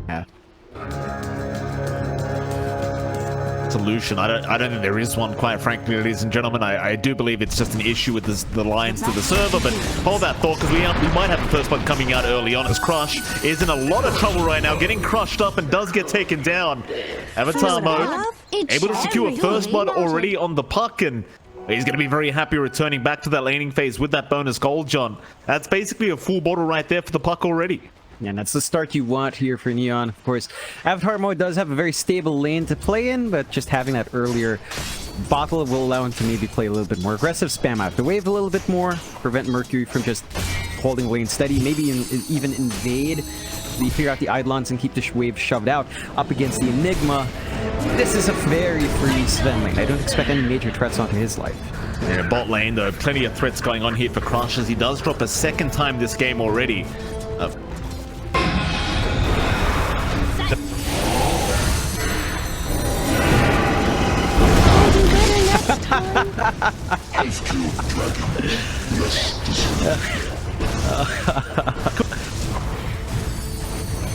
Yeah. Solution. I don't think there is one, quite frankly, ladies and gentlemen. I do believe it's just an issue with the lines to the server, but hold that thought, because we might have the first one coming out early on, as Crush is in a lot of trouble right now, getting crushed up and does get taken down. Avatar mode, able to secure first blood already on the puck, and he's going to be very happy returning back to that laning phase with that bonus gold, John. That's basically a full bottle right there for the puck already. And that's the start you want here for Neon. Of course, Avatar mode does have a very stable lane to play in, but just having that earlier bottle will allow him to maybe play a little bit more aggressive, spam out the wave a little bit more, prevent Mercury from just holding lane steady, maybe even invade. You figure out the Eidolons and keep the wave shoved out. Up against the Enigma, this is a very free Sven lane. I don't expect any major threats onto his life. Yeah, bot lane, though, plenty of threats going on here for Crush, as he does drop a second time this game already.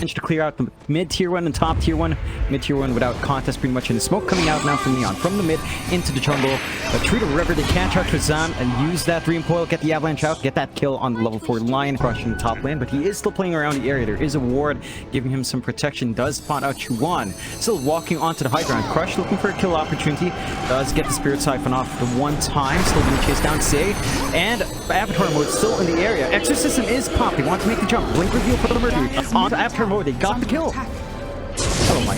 To clear out the mid tier 1 and top tier 1. Mid tier 1 without contest pretty much, in the smoke coming out now from Neon from the mid into the jungle. But through the river, they can't touch Razam and use that Dream Coil, get the avalanche out, get that kill on the level 4 line, crushing the top lane. But he is still playing around the area. There is a ward giving him some protection. Does spot out Chuan. Still walking onto the high ground. Crush looking for a kill opportunity. Does get the Spirit Siphon off the one time. Still being chased down. Say, and Avatar mode still in the area. Exorcism is popped. They want to make the jump. Blink reveal for the Mercury. Onto Avatar mode. They got the kill. Oh my.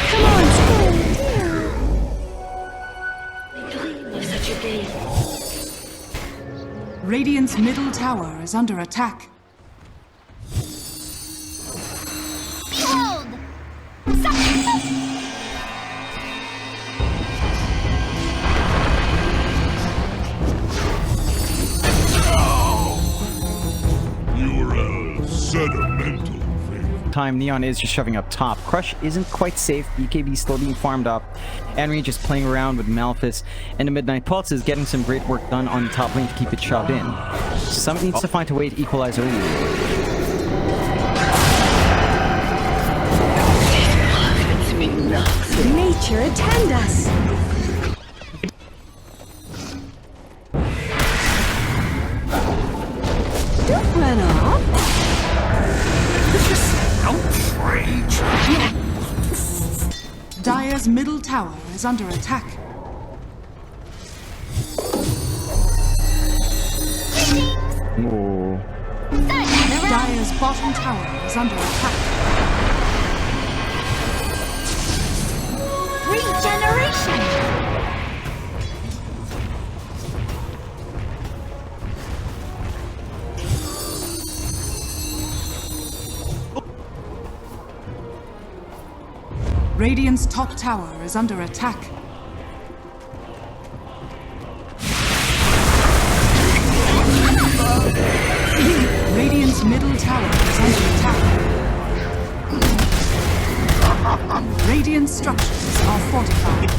Come on, dream of such a day. Radiant's middle tower is under attack. Behold! Sentimental time. Neon is just shoving up top. Crush isn't quite safe. BKB still being farmed up. Henry just playing around with Malphus. And the Midnight Pulse is getting some great work done on the top lane to keep it shoved in. Summit needs to find a way to equalize early. Nature attend us. Don't run off. Dire's middle tower is under attack. Oh. Dire's bottom tower is under attack. Regeneration. Radiant's top tower is under attack. Radiant's middle tower is under attack. Radiant structures are fortified.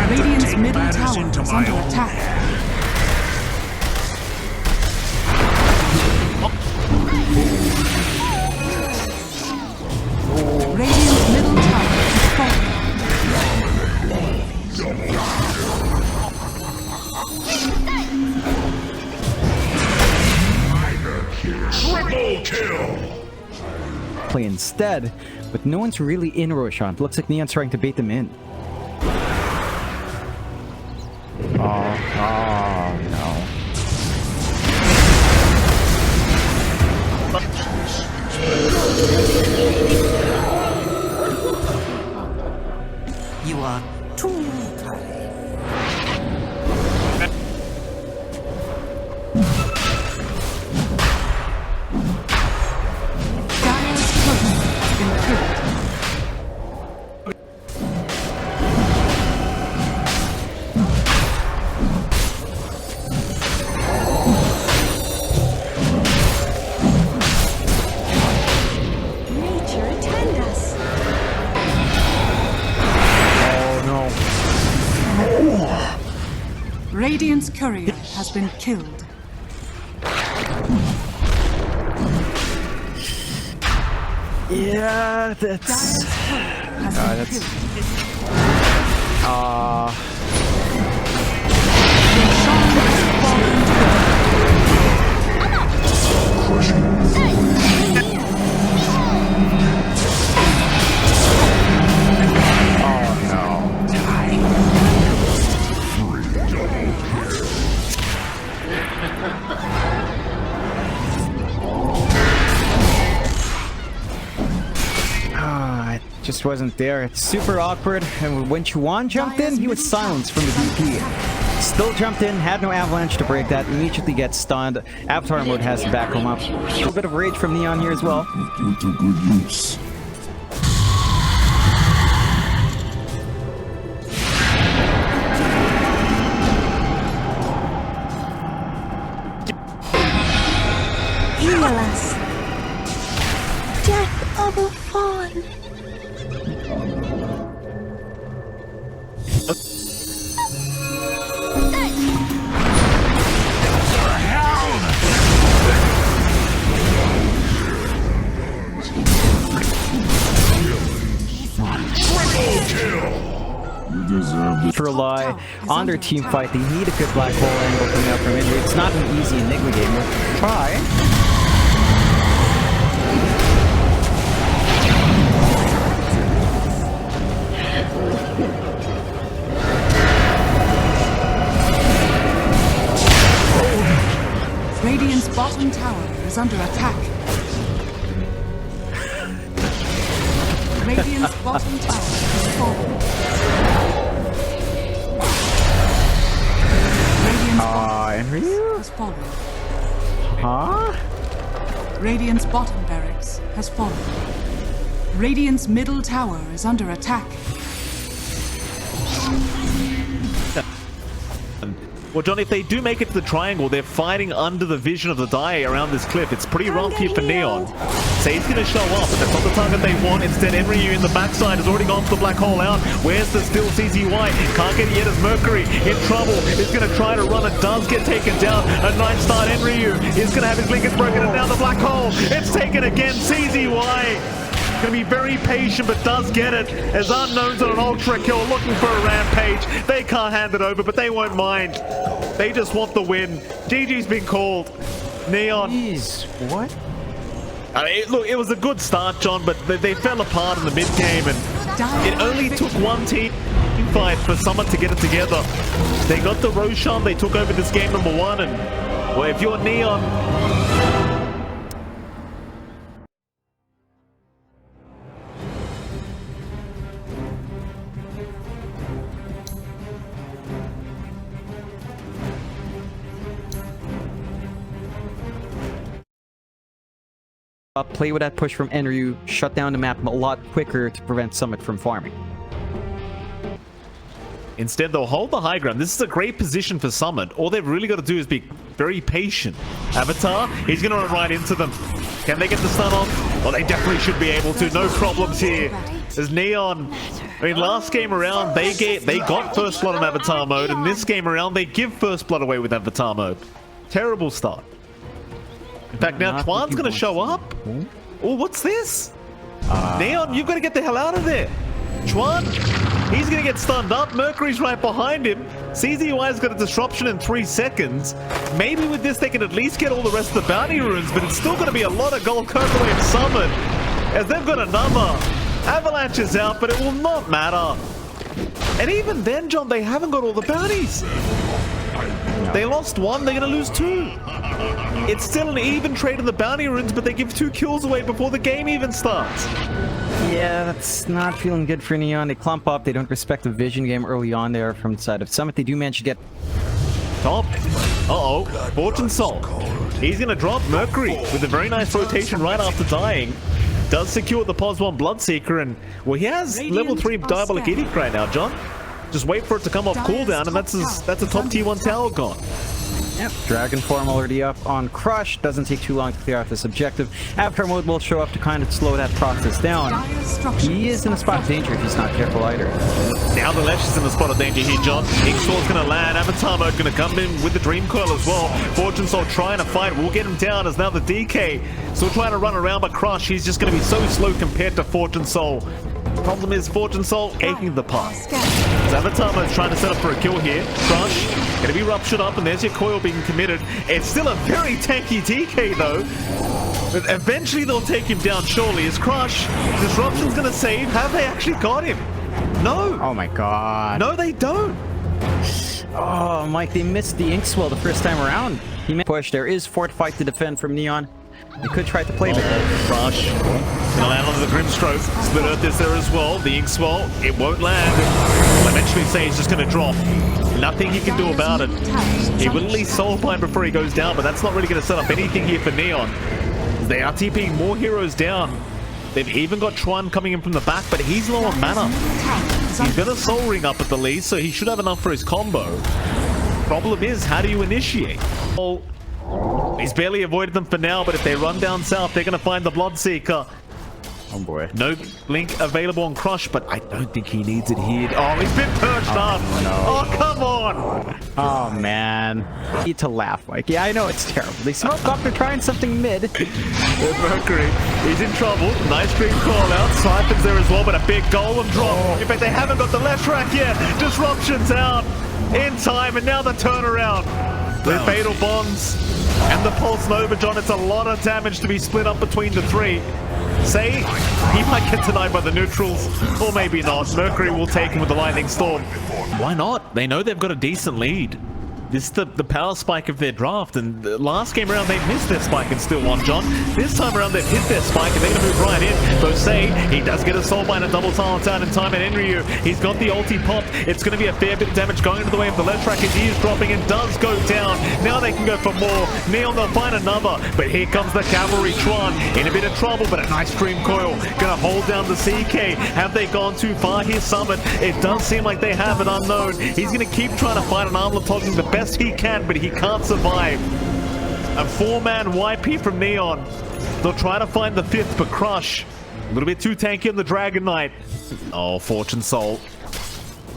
Radiant's middle tower is under attack. Radiant's middle tower is falling. Triple kill! Play instead, but no one's really in Roshan. Looks like Neon's trying to bait them in. Oh no. You are too tired. Dire's turret has been killed. Radiant's courier has been killed. Yeah, that's... Has been killed. It just wasn't there. It's super awkward. And when Chuan jumped in, he was silenced from the VP. Still jumped in, had no avalanche to break that, immediately gets stunned. Avatar mode has to back him up. A little bit of rage from Neon here as well. Put to good use. Heal us. Death of a fawn. You deserve this. To rely on their team fight, they need a good black hole angle coming out from Indy. It's not an easy Enigma game. We'll try. Radiant's bottom tower is under attack. Radiant's bottom tower has fallen. Radiant's bottom barracks has fallen. Huh? Radiant's bottom barracks has fallen. Radiant's middle tower is under attack. Well, John, if they do make it to the triangle, they're fighting under the vision of the die around this cliff. It's pretty rough here for Neon. Say's going to show up, but that's not the target they want. Instead, Enryu in the backside has already gone for the black hole out. Where's the still CZY? Can't get it yet as Mercury in trouble. Is going to try to run. It does get taken down. A 9-star Enryu is going to have his blinkers broken, and now the black hole. It's taken again. CZY. Going to be very patient, but does get it. As Unknown's on an ultra kill, looking for a rampage. They can't hand it over, but they won't mind. They just want the win. GG's been called. Neon. Jeez, what? Look, it was a good start, John, but they fell apart in the mid game, and it only took one team fight for Summit to get it together. They got the Roshan. They took over this game number 1, and well, if you're Neon. Play with that push from Enryu, shut down the map a lot quicker to prevent Summit from farming. Instead, they'll hold the high ground. This is a great position for Summit. All they've really got to do is be very patient. Avatar, he's going to run right into them. Can they get the stun off? Well, they definitely should be able to. No problems here. As Neon, I mean, last game around, they got first blood on Avatar mode, and this game around, they give first blood away with Avatar mode. Terrible start. In fact, now Twan's going to show up. Oh, what's this? Neon, you've got to get the hell out of there. Twan, he's going to get stunned up. Mercury's right behind him. CZY's got a disruption in 3 seconds. Maybe with this, they can at least get all the rest of the bounty runes, but it's still going to be a lot of gold curved away in Summit, as they've got another. Avalanche is out, but it will not matter. And even then, John, they haven't got all the bounties. They lost 1, they're going to lose 2. It's still an even trade in the bounty runes, but they give 2 kills away before the game even starts. Yeah, that's not feeling good for Neon. They clump up, they don't respect the vision game early on there from the side of Summit. They do manage to get... Top. Uh-oh. Fortune Salt. He's going to drop Mercury with a very nice rotation right after dying. Does secure the Pos 1 Bloodseeker, and well, he has level 3 Diabolic Edict right now, John. Just wait for it to come off cooldown, and that's a top tier 1 tower gone. Yep, Dragon Form already up on Crush. Doesn't take too long to clear out this objective. Avatar mode will show up to kind of slow that process down. He is in a spot of danger if he's not careful either. Now the Lesh is in the spot of danger here, John. Inkstall's going to land. Avatar mode going to come in with the Dream Coil as well. Fortune Soul trying to fight. We'll get him down as now the DK still trying to run around, but Crush, he's just going to be so slow compared to Fortune Soul. Problem is Fortune Soul taking the pass. Avatar mode's trying to set up for a kill here. Crush going to be ruptured up, and there's your coil being committed. It's still a very tanky DK though. But eventually they'll take him down surely. Is Crush, Disruption's going to save? Have they actually got him? No. Oh my god. No, they don't. Oh, Mike, they missed the Inkswell the first time around. He made push. There is Fort Fight to defend from Neon. They could try to play there. Crush gonna land onto the Grimstroke. Split Earth is there as well. The Inkswell, it won't land. Will eventually say he's just gonna drop. Nothing he can do about it. He will at least Soulbind before he goes down, but that's not really gonna set up anything here for Neon. They are TPing more heroes down. They've even got Chuan coming in from the back, but he's low on mana. He's got a Soul Ring up at the least, so he should have enough for his combo. Problem is, how do you initiate? Well, he's barely avoided them for now, but if they run down south, they're going to find the Bloodseeker. Oh boy. No Blink available on Crush, but I don't think he needs it here. Oh, he's been perched up. No. Oh, come on. Oh, man. I need to laugh, Mike. Yeah, I know it's terrible. They smoke up, they're trying something mid. Mercury, he's in trouble. Nice Dream call out. Siphon's there as well, but a big golem drop. In fact, they haven't got the left track yet. Disruption's out in time, and now the turnaround. The Fatal Bonds and the Pulse Nova, John. It's a lot of damage to be split up between the three. Say, he might get denied by the neutrals, or maybe not. Mercury will take him with the Lightning Storm. Why not? They know they've got a decent lead. This is the power spike of their draft, and the last game around they missed their spike and still won, John. This time around they've hit their spike and they're going to move right in. Though Say, he does get a Soulbind and double silence out in time, and Enryu, he's got the ulti popped. It's going to be a fair bit of damage going into the way of the left track as he is dropping and does go down. Now they can go for more. Neon, they'll find another, but here comes the cavalry. Chuan in a bit of trouble, but a nice Dream Coil. Going to hold down the CK. Have they gone too far here, Summit? It does seem like they have it. Unknown. He's going to keep trying to fight an armlet toggling the best he can, but he can't survive. A 4-man wipe here from Neon. They'll try to find the 5th, but Crush a little bit too tanky on the Dragon Knight. Oh, Fortune Soul.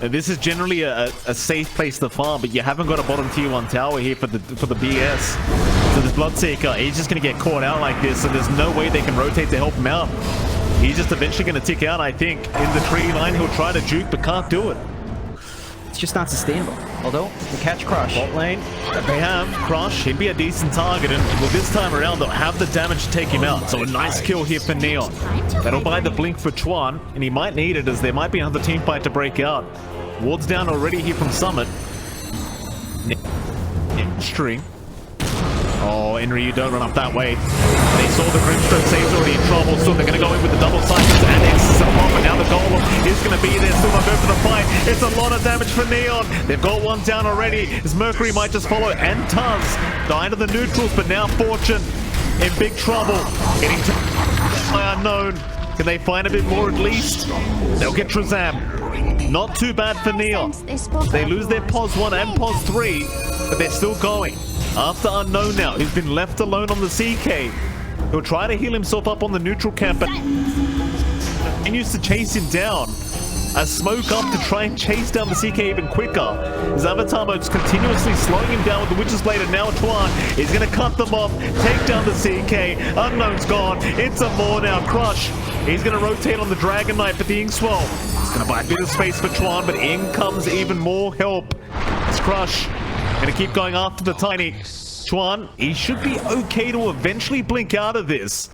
This is generally a safe place to farm, but you haven't got a bottom tier 1 tower here for the BS. So this Bloodseeker, he's just going to get caught out like this, and there's no way they can rotate to help him out. He's just eventually going to tick out, I think. In the tree line, he'll try to juke, but can't do it. It's just not sustainable. Although, they catch Crush. Bot lane, they have Crush. He'd be a decent target, and well, this time around they'll have the damage to take him out. So a nice kill here for Neon. That'll buy the blink for Chuan, and he might need it as there might be another team fight to break out. Ward's down already here from Summit. String. Oh, Henry, you don't run up that way. They saw the Grimstone saves already in trouble, so they're going to go in with the double cycles and X's them off, and now the Golem is going to be there, still not go for the fight. It's a lot of damage for Neon. They've got one down already, as Mercury might just follow, and Tuz dying to the neutrals, but now Fortune in big trouble. Getting to Unknown. Can they find a bit more at least? They'll get Trezam. Not too bad for Neon. They lose their POS 1 and POS 3, but they're still going. After Unknown now, who's been left alone on the CK. He'll try to heal himself up on the neutral camp, but continues to chase him down. A smoke up to try and chase down the CK even quicker. His Avatar mode's continuously slowing him down with the Witch's Blade, and now Chuan is going to cut them off, take down the CK. Unknown's gone. It's a more now. Crush. He's going to rotate on the Dragon Knight, but the Inkswell is going to buy a bit of space for Chuan, but in comes even more help. It's Crush. Going to keep going after the Tiny. Chuan, he should be okay to eventually blink out of this.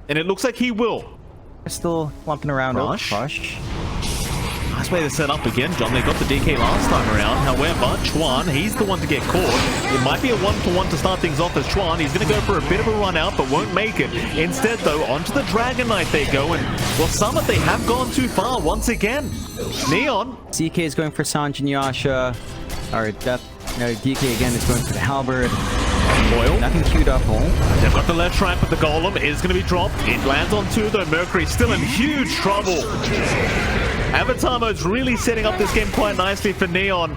And it looks like he will. They're still lumping around. Crush. Nice way to set up again, John. They got the DK last time around. However, Chuan, he's the one to get caught. It might be a 1-for-1 to start things off as Chuan. He's going to go for a bit of a run out, but won't make it. Instead, though, onto the Dragon Knight they go. And, well, Summit, they have gone too far once again. Neon. CK is going for Sanjin Yasha. Alright, DK again is going for the Halberd. Boyle. Nothing queued up home. They've got the left ramp, but the Golem is going to be dropped. It lands on 2, though. Mercury still in huge trouble. Avatar mode's really setting up this game quite nicely for Neon.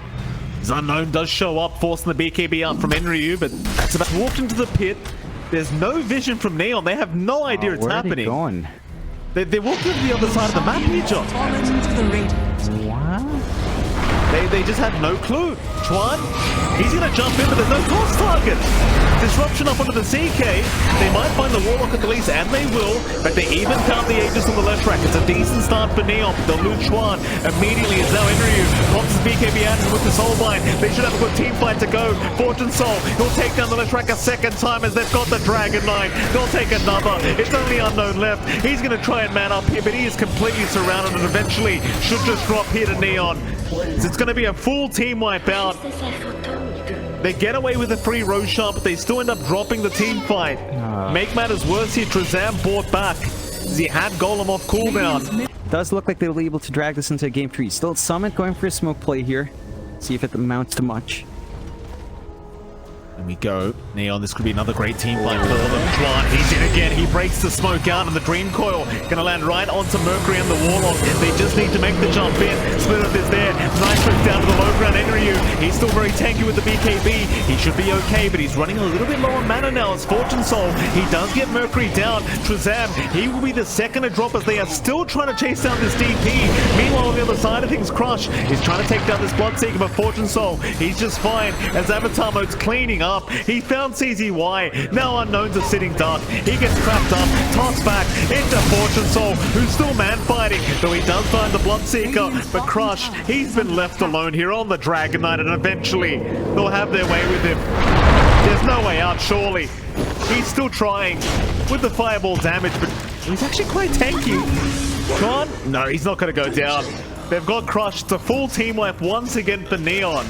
As Unknown does show up, forcing the BKB out from Enryu, but that's about walked into the pit. There's no vision from Neon. They have no idea it's where happening. Are they going? They walked into the other side of the map here, John. Fallen to the Radiant. Wow. They just had no clue. Chuan, he's going to jump in, but there's no cross target. Disruption up onto the CK. They might find the Warlock at the least, and they will. But they even count the Aegis on the left track. It's a decent start for Neon. They'll lose Chuan immediately as now Enryu pops his BKB out with the Soulbind. They should have a good team fight to go. Fortune Soul, he'll take down the left track a second time as they've got the Dragon Knight. They'll take another. It's only Unknown left. He's going to try and man up here, but he is completely surrounded and eventually should just drop here to Neon. It's going to be a full team wipe out. They get away with a free Roshan, but they still end up dropping the team fight. Make matters worse here, Trezam bought back. He had Golem off cooldown. Does look like they'll be able to drag this into game 3. Still at Summit, going for a smoke play here. See if it amounts to much. And we go. Neon, this could be another great team fight for them. Chuan, he's in again. He breaks the smoke out, and the Dream Coil gonna land right onto Mercury and the Warlock. They just need to make the jump in. Split'up is there. Nice trick down to the low ground. Enryu, he's still very tanky with the BKB. He should be okay, but he's running a little bit low on mana now as Fortune Soul. He does get Mercury down. Trezam, he will be the second to drop as they are still trying to chase down this DP. Meanwhile, on the other side of things, Crush is trying to take down this Bloodseeker, but Fortune Soul, he's just fine as Avatar Mode's cleaning up. He found CZY. Now Unknowns are sitting dark. He gets trapped up, tossed back into Fortune Soul, who's still man fighting, though he does find the Bloodseeker. But Crush, he's been left alone here on the Dragon Knight, and eventually they'll have their way with him. There's no way out, surely. He's still trying with the fireball damage, but he's actually quite tanky. Gone? No, he's not going to go down. They've got Crush. It's a full team wipe once again for Neon.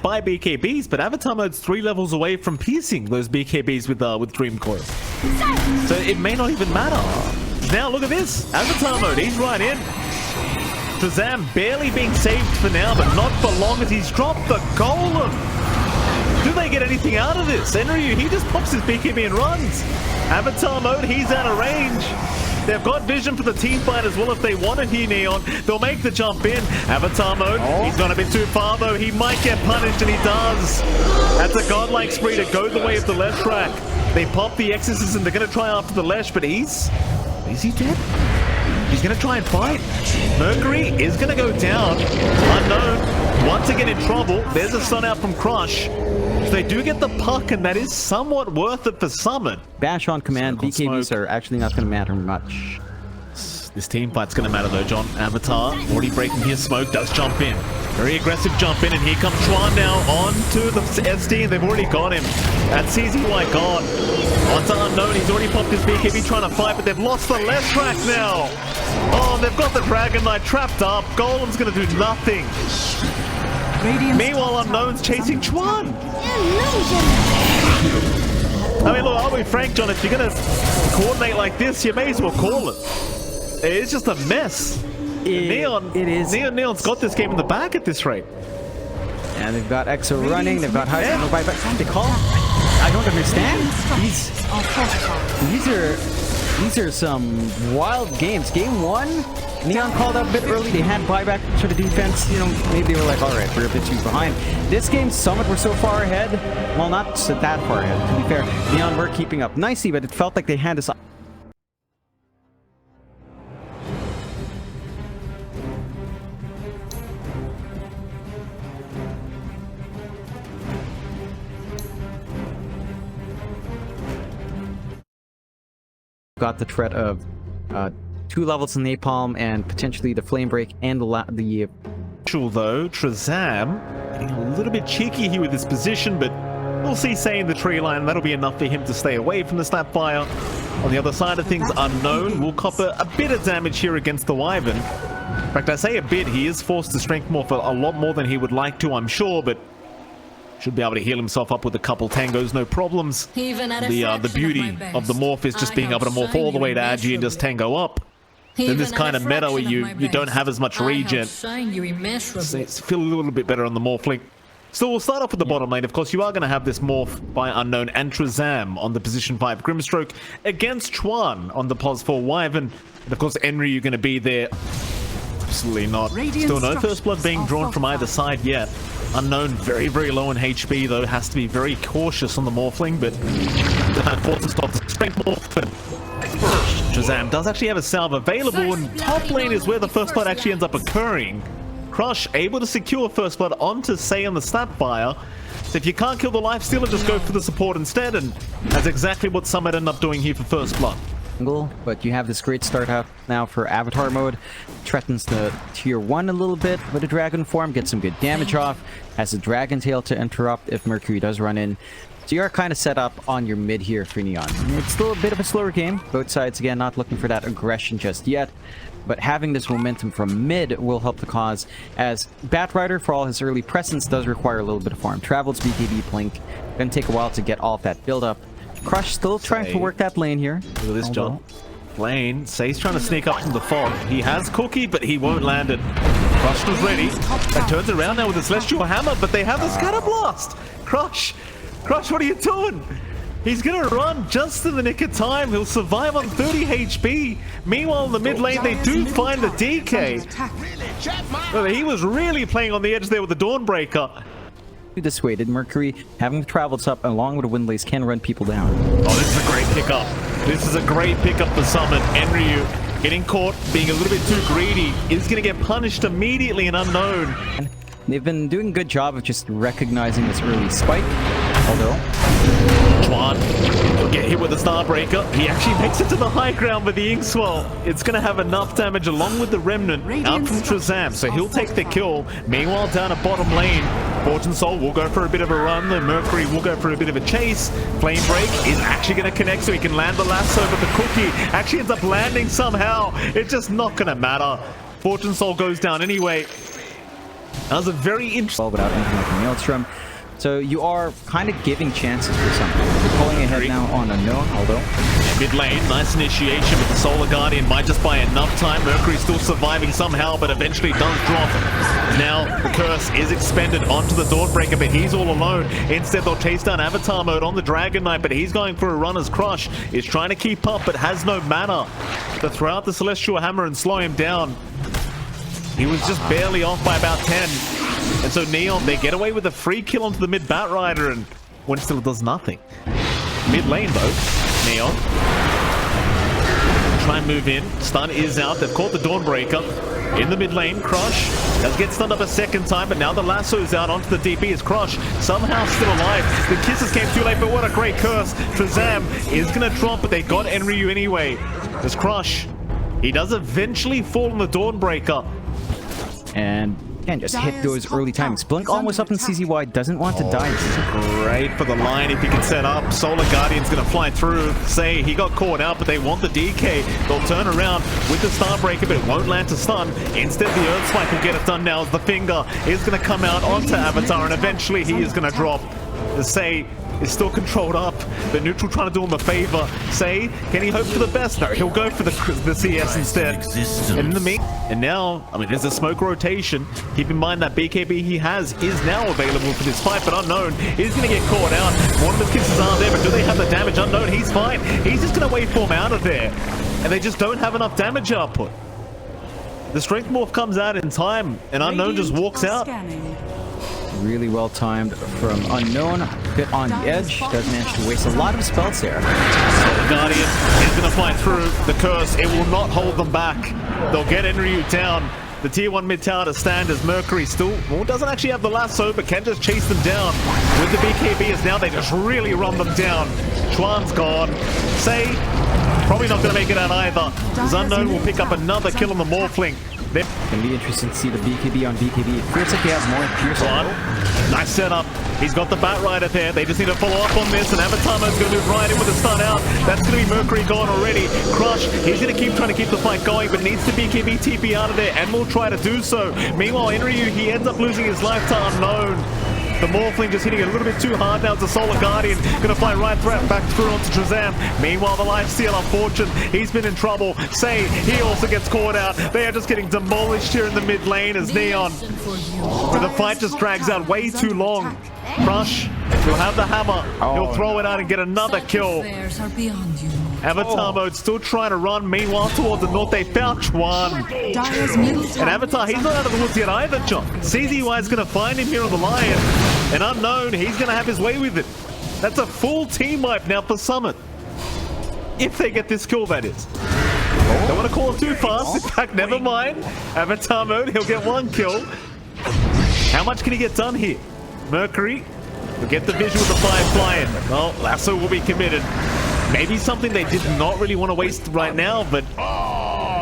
By BKBs, but Avatar Mode's 3 levels away from piercing those BKBs with Dream Coil. So it may not even matter. Now look at this. Avatar Mode, he's right in. Trezam barely being saved for now, but not for long as he's dropped the Golem. Do they get anything out of this? Enryu, he just pops his BKB and runs. Avatar Mode, he's out of range. They've got vision for the team fight as well if they want it here, Neon. They'll make the jump in. Avatar Mode, he's gone a bit too far though. He might get punished, and he does. That's a godlike spree to go the way of the left track. They pop the Exorcism. They're going to try after the Lesh, but is he dead? He's going to try and fight. Mercury is going to go down. Unknown, once again in trouble. There's a stun out from Crush. So they do get the puck, and that is somewhat worth it for Summit. Bash on command. BKBs are actually not going to matter much. This team fight's going to matter though, John. Avatar already breaking his smoke, does jump in. Very aggressive jump in, and here comes Chuan now onto the SD, and they've already got him. That's CZY gone. Onto Unknown, he's already popped his BKB trying to fight, but they've lost the left track now. Oh, they've got the Dragon Knight trapped up. Golem's going to do nothing. Meanwhile, Unknown's chasing Chuan. I mean, look, I'll be frank, John, if you're going to coordinate like this, you may as well call it. It's just a mess. Neon's got this game in the bag at this rate. And they've got EXO running, they've got High no buyback. They call? I don't understand. These are some wild games. Game 1, Neon called out a bit early. They had buyback for the defense. You know, maybe they were like, all right, we're a bit too behind. This game, Summit were so far ahead. Well, not so that far ahead, to be fair. Neon were keeping up nicely, but it felt like they had this. Got the threat of 2 levels in Napalm and potentially the Flame Break and the though, Trezam getting a little bit cheeky here with his position, but we'll see Say in the tree line. That'll be enough for him to stay away from the Snapfire. On the other side of things, Unknown will cop a bit of damage here against the Wyvern. In fact, I say a bit, he is forced to strength morph a lot more than he would like to, I'm sure, but should be able to heal himself up with a couple tangos, no problems. The beauty of the morph is just being able to morph all the way to Agi and just tango up. In this kind of meta where you don't have as much regen, so feel a little bit better on the morph link. So we'll start off with the bottom lane. Of course, you are going to have this morph by Unknown and Trezam on the position 5 Grimstroke against Chuan on the pos 4 Wyvern. And of course, Enryu, you're going to be there Absolutely not. Radiant Still no first structures blood being are drawn from either side yet. Unknown, very, very low in HP, though. Has to be very cautious on the Morphling, but that forces stop the strength Morphin. Shazam does actually have a salve available, and top lane is where the first blood actually ends up occurring. Crush able to secure first blood onto Say on the Snapfire. So if you can't kill the lifestealer, just go for the support instead, and that's exactly what Summit end up doing here for first blood. But you have this great start out now for Avatar mode. Threatens the tier 1 a little bit with a dragon form, gets some good damage off, has a dragon tail to interrupt if Mercury does run in. So you are kind of set up on your mid here for Neon. It's still a bit of a slower game. Both sides, again, not looking for that aggression just yet. But having this momentum from mid will help the cause, as Batrider, for all his early presence, does require a little bit of farm. Travels, BKB, Blink. Gonna take a while to get all of that build up. Crush still trying to work that lane here. Look at this, John. Lane, Say's trying to sneak up from the fog. He has Cookie, but he won't land it. Crush was ready. That turns around now with the Celestial Hammer, but they have the Scatter Blast. Crush, what are you doing? He's gonna run just in the nick of time. He'll survive on 30 HP. Meanwhile, in the mid lane, they do find the DK. Well, he was really playing on the edge there with the Dawnbreaker. Dissuaded. Mercury, having traveled up along with a Windlace, can run people down. Oh, this is a great pickup. This is a great pickup for Summit. Enryu getting caught, being a little bit too greedy, is going to get punished immediately and Unknown. They've been doing a good job of just recognizing this early spike, although Juan will get hit with the Starbreaker. He actually makes it to the high ground with the Inkswell. It's going to have enough damage along with the Remnant out from Shazam, so he'll take the kill. Meanwhile, down at bottom lane, Fortune Soul will go for a bit of a run. The Mercury will go for a bit of a chase. Flame Break is actually going to connect so he can land the lasso, but the Cookie actually ends up landing somehow. It's just not going to matter. Fortune Soul goes down anyway. That was a very interesting... without anything like a Maelstrom. So you are kind of giving chances for something. You're pulling ahead now on Unknown, although... Mid lane, nice initiation, but the Solar Guardian might just buy enough time. Mercury's still surviving somehow, but eventually does drop. Now, the curse is expended onto the Dawnbreaker, but he's all alone. Instead, they'll chase down Avatar mode on the Dragon Knight, but he's going for a run as Crush is trying to keep up, but has no mana to throw out the Celestial Hammer and slow him down. He was just barely off by about 10. And so Neon, they get away with a free kill onto the mid Batrider, and Winstill does nothing. Mid lane though, Neon. Try and move in. Stun is out. They've caught the Dawnbreaker. In the mid lane, Crush does get stunned up a second time, but now the lasso's out onto the DP as Crush somehow still alive. The kisses came too late, but what a great curse. Shazam is going to drop, but they got Enryu anyway. As Crush, he does eventually fall on the Dawnbreaker. And again, just hit those early times. Blink almost up in CZY, doesn't want to die. This is great for the line if he can set up. Solar Guardian's going to fly through. Say he got caught out, but they want the DK. They'll turn around with the Starbreaker, but it won't land to stun. Instead, the Earth Spike will get it done now as the finger is going to come out onto Avatar, and eventually he is going to drop. Say is still controlled up, but Neutral trying to do him a favor. Say, can he hope for the best? No, he'll go for the CS instead. And in the and now, I mean, there's a smoke rotation. Keep in mind that BKB he has is now available for this fight, but Unknown is going to get caught out. One of his kisses aren't there, but do they have the damage? Unknown, he's fine. He's just going to waveform out of there, and they just don't have enough damage output. The Strength Morph comes out in time, and Unknown just walks out. Really well timed from Unknown. Bit on the edge. Does manage to waste a lot of spells there. Solar Guardian is going to fly through the curse. It will not hold them back. They'll get Enryu down. The tier 1 mid tower to stand as Mercury still doesn't actually have the lasso, but can just chase them down. With the BKB as now they just really run them down. Chuan's gone. Say, probably not going to make it out either. As Unknown will pick up another kill on the Morphling. It's going to be interesting to see the BKB on BKB. It feels like he has more Pierce. Nice setup. He's got the Batrider there. They just need to follow up on this, and Avatar is going to move right in with the stun out. That's going to be Mercury gone already. Crush, he's going to keep trying to keep the fight going, but needs the BKB TP out of there, and will try to do so. Meanwhile, Enryu, he ends up losing his life to Unknown. The Morphling just hitting it a little bit too hard now. It's a Solar Guardian gonna fly right back through onto Shazam. Meanwhile, the lifestealer Fortune, he's been in trouble. Say, he also gets caught out. They are just getting demolished here in the mid lane as Neon. But the fight just drags out way too long. Crush, he'll have the hammer. He'll throw it out and get another kill. Are beyond you. Avatar mode still trying to run. Meanwhile, towards the north, they found Chuan. Dire's middle And tower Avatar, he's not out of the woods yet either, John. CZY is going to find him here on the Lion. And Unknown, he's going to have his way with it. That's a full team wipe now for Summit. If they get this kill, that is. Don't want to call it too fast. In fact, never mind. Avatar mode, he'll get one kill. How much can he get done here? Mercury will get the visual of the flying. Well, Lasso will be committed. Maybe something they did not really want to waste right now, but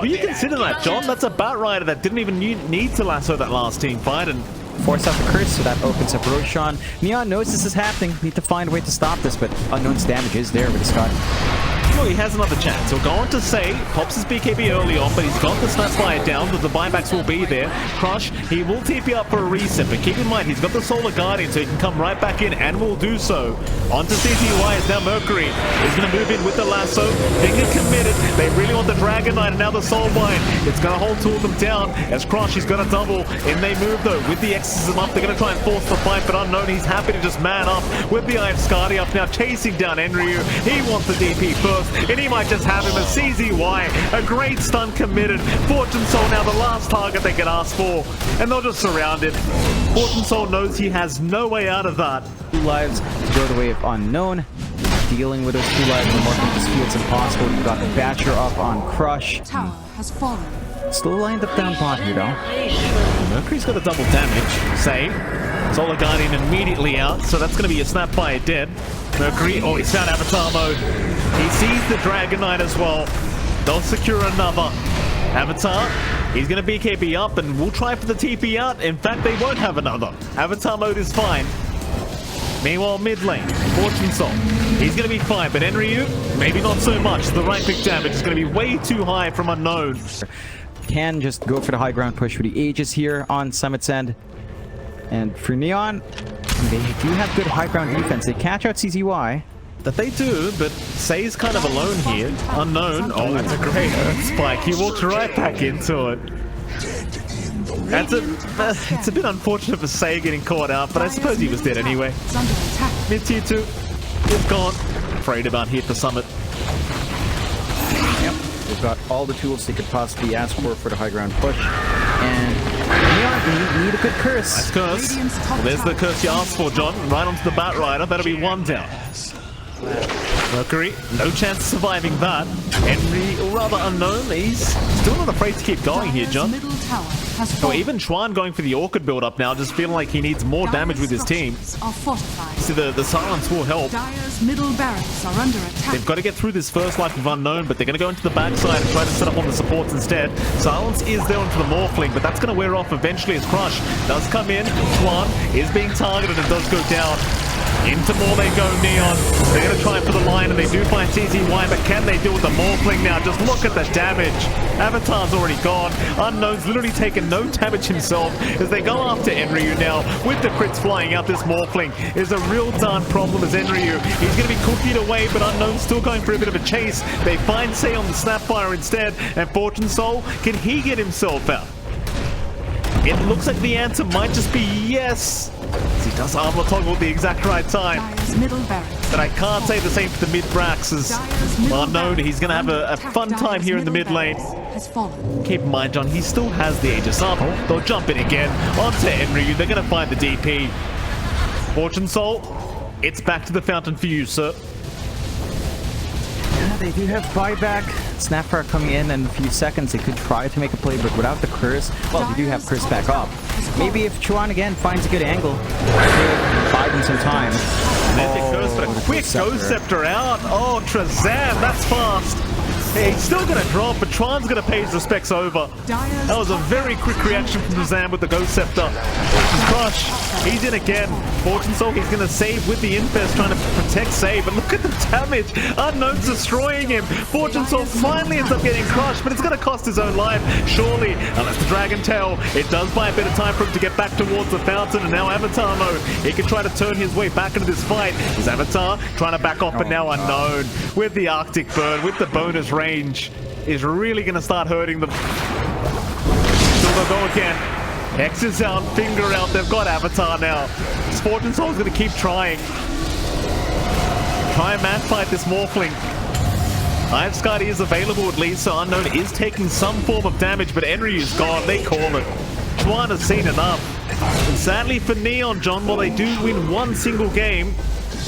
will you consider that, John? That's a Bat Rider that didn't even need to lasso that last team fight, and Force out the curse, so that opens up Roshan. Neon knows this is happening. Need to find a way to stop this, but Unknown's damage is there with the Scott. well, he has another chance. He'll go on to say, pops his BKB early on, but he's got the snap fire down, but the buybacks will be there. Crush, he will TP up for a reset, but keep in mind, he's got the Solar Guardian, so he can come right back in and will do so. On to CTY is now Mercury. He's going to move in with the lasso. Finger committed. They really want the Dragon Knight and now the Soul Bind. It's going to hold two of them down as Crush is going to double. In they move though, with the Exorcism up, they're going to try and force the fight, but Unknown, he's happy to just man up with the Iron Skadi up now, chasing down Enryu. He wants the DP first, and he might just have him as CZY. A great stun committed. Fortune Soul now the last target they can ask for, and they'll just surround it. Fortune Soul knows he has no way out of that. 2 lives to go the way of Unknown. Dealing with those 2 lives in the market of this field's impossible. You've got the Basher up on Crush. Tower has fallen. Still lined up down bot here though. Mercury's got a double damage. Save. Solar Guardian immediately out, so that's going to be a Snapfire dead. Mercury, oh, he's found Avatar mode. He sees the Dragon Knight as well. They'll secure another. Avatar, he's going to BKB up, and we'll try for the TP out. In fact, they won't have another. Avatar mode is fine. Meanwhile, mid lane, Fortune Soul, he's going to be fine, but Enryu, maybe not so much. The right-click damage is going to be way too high from Unknown. Can just go for the high ground push for the Aegis here on Summit's end. And for Neon, they do have good high ground defense. They catch out CZY. That they do, but Say's kind of alone here. Unknown, oh, that's a great Earth Spike. He walked right back into it. It's a bit unfortunate for Say getting caught out, but I suppose he was dead anyway. Mid tier 2 is gone. Afraid about here for Summit. Yep, they've got all the tools they could possibly ask for the high ground push. And Neon need a good curse. Nice curse. Well, there's the curse you asked for, John. Right onto the Bat Rider. That'll be 1 down. Mercury, no chance of surviving that. Henry, rather Unknown, he's still not afraid to keep going here, John. Oh, even Chuan going for the Orchid build-up now, just feeling like he needs more damage with his team. See, the silence will help. Dire's middle barracks are under attack. They've got to get through this first life of Unknown, but they're going to go into the backside and try to set up on the supports instead. Silence is there onto the Morphling, but that's going to wear off eventually as Crush does come in. Chuan is being targeted and does go down. Into more they go, Neon. They're going to try for the line, and they do find CZY, but can they deal with the Morphling now? Just look at the damage. Avatar's already gone. Unknown's literally taken no damage himself as they go after Enryu now. With the crits flying out, this Morphling is a real darn problem as Enryu. He's going to be cookied away, but Unknown's still going for a bit of a chase. They find Say on the Snapfire instead, and Fortune Soul, can he get himself out? It looks like the answer might just be yes. He does armor toggle at the exact right time. But I can't say the same for the mid-brax as Unknown. He's going to have a fun time here in the mid lane. Keep in mind, John, he still has the Aegis up. They'll jump in again. Onto Enryu. They're going to find the DP. Fortune Soul, it's back to the fountain for you, sir. Yeah, they do have buyback. Snapfire coming in a few seconds. They could try to make a play, but without the curse, well, they do have curse back up. Maybe if Chuan again finds a good angle, he'll buy them some time. Curse, but a quick Ghost Scepter out. Oh, Trezan, that's fast. Hey, he's still going to drop, but Chuan's going to pay his respects over. That was a very quick reaction from Trezan with the Ghost Scepter. Crush, he's in again. Fortune Soul, he's going to save with the Infest, trying to protect Save. But look at the damage. Unknown's destroying him. Fortune Soul finally ends up getting crushed, but it's going to cost his own life, surely. Unless the Dragon Tail, it does buy a bit of time for him to get back towards the fountain, and now Avatar mode. He can try to turn his way back into this fight. Is Avatar trying to back off, but now Unknown with the Arctic Burn, with the bonus range, is really going to start hurting them. Still they'll go again. X is out, finger out. They've got Avatar now. Fortune Soul's going to keep trying. Try and man fight this Morphling. Ive Scotty is available at least, so Unknown is taking some form of damage, but Enryu is gone. They call it. Chuan has seen enough. And sadly for Neon, John, while they do win one single game,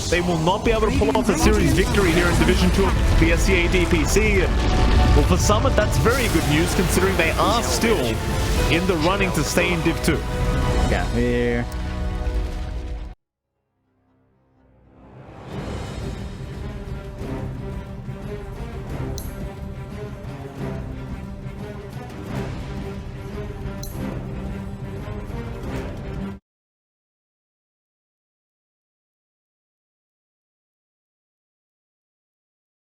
they will not be able to pull off a series victory here in Division 2 of the SCA DPC. Well, for Summit, that's very good news, considering they are still in the running to stay in Div 2. Yeah,